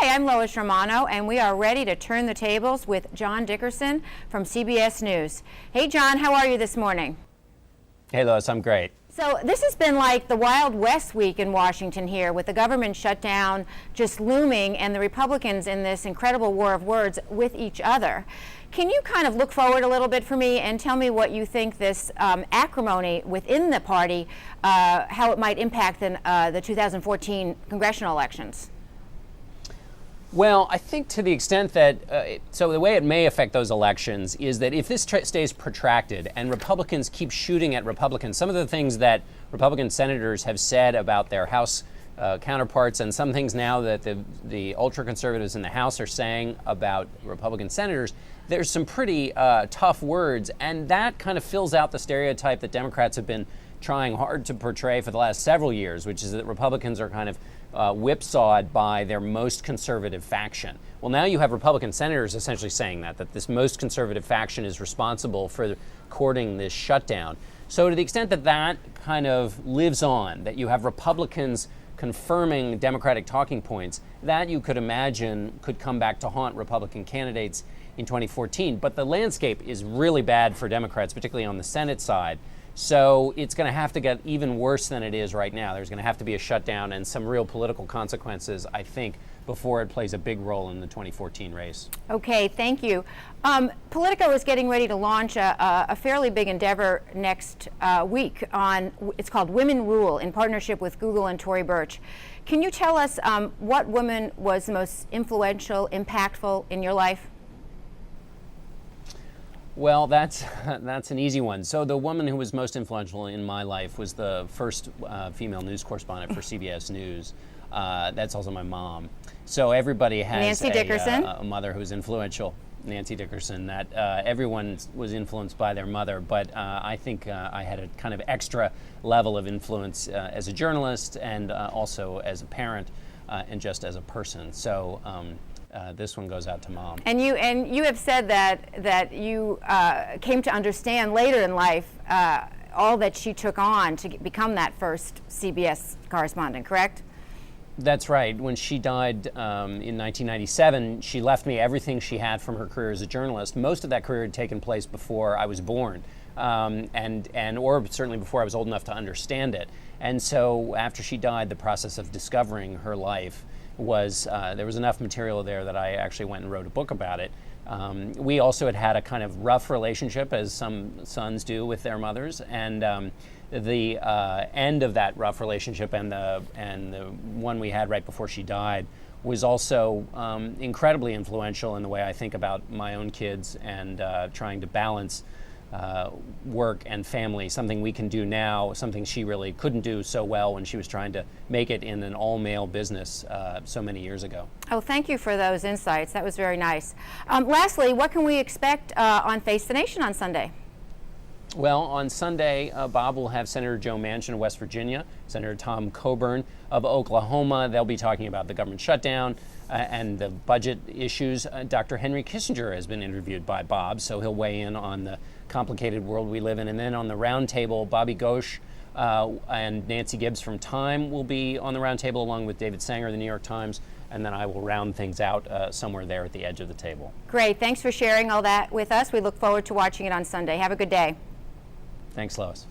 Hi, I'm Lois Romano, and we are ready to turn the tables with John Dickerson from CBS News. Hey, John, how are you this morning? Hey, Lois, I'm great. So this has been like the Wild West week in Washington here, with the government shutdown just looming and the Republicans in this incredible war of words with each other. Can you kind of look forward a little bit for me and tell me what you think this acrimony within the party, how it might impact the 2014 congressional elections? Well, I think to the extent that, so the way it may affect those elections is that if this stays protracted and Republicans keep shooting at Republicans, some of the things that Republican senators have said about their House counterparts and some things now that the ultra-conservatives in the House are saying about Republican senators, there's some pretty tough words, and that kind of fills out the stereotype that Democrats have been trying hard to portray for the last several years, which is that Republicans are kind of whipsawed by their most conservative faction. Well, now you have Republican senators essentially saying that this most conservative faction is responsible for courting this shutdown. So to the extent that that kind of lives on, that you have Republicans confirming Democratic talking points, that you could imagine could come back to haunt Republican candidates in 2014. But the landscape is really bad for Democrats, particularly on the Senate side. So it's going to have to get even worse than it is right now. There's going to have to be a shutdown and some real political consequences, I think, before it plays a big role in the 2014 race. Okay, thank you. Politico is getting ready to launch a fairly big endeavor next week it's called Women Rule, in partnership with Google and Tory Burch. Can you tell us what woman was the most influential, impactful in your life? Well, that's an easy one. So the woman who was most influential in my life was the first female news correspondent for CBS News. That's also my mom. So everybody has a mother who's influential, Nancy Dickerson. That everyone was influenced by their mother, but I think I had a kind of extra level of influence as a journalist and also as a parent and just as a person. So. This one goes out to Mom. And you have said that you came to understand later in life all that she took on to become that first CBS correspondent, correct? That's right. When she died in 1997, she left me everything she had from her career as a journalist. Most of that career had taken place before I was born, or certainly before I was old enough to understand it. And so after she died, the process of discovering her life was there was enough material there that I actually went and wrote a book about it. We also had a kind of rough relationship, as some sons do with their mothers, and the end of that rough relationship and the one we had right before she died was also incredibly influential in the way I think about my own kids and trying to balance work and family, something we can do now, something she really couldn't do so well when she was trying to make it in an all-male business so many years ago. Oh, thank you for those insights. That was very nice. Lastly, what can we expect on Face the Nation on Sunday? Well, on Sunday, Bob will have Senator Joe Manchin of West Virginia, Senator Tom Coburn of Oklahoma. They'll be talking about the government shutdown and the budget issues. Dr. Henry Kissinger has been interviewed by Bob, so he'll weigh in on the complicated world we live in. And then on the roundtable, Bobby Ghosh and Nancy Gibbs from Time will be on the roundtable, along with David Sanger of the New York Times. And then I will round things out somewhere there at the edge of the table. Great. Thanks for sharing all that with us. We look forward to watching it on Sunday. Have a good day. Thanks, Lois.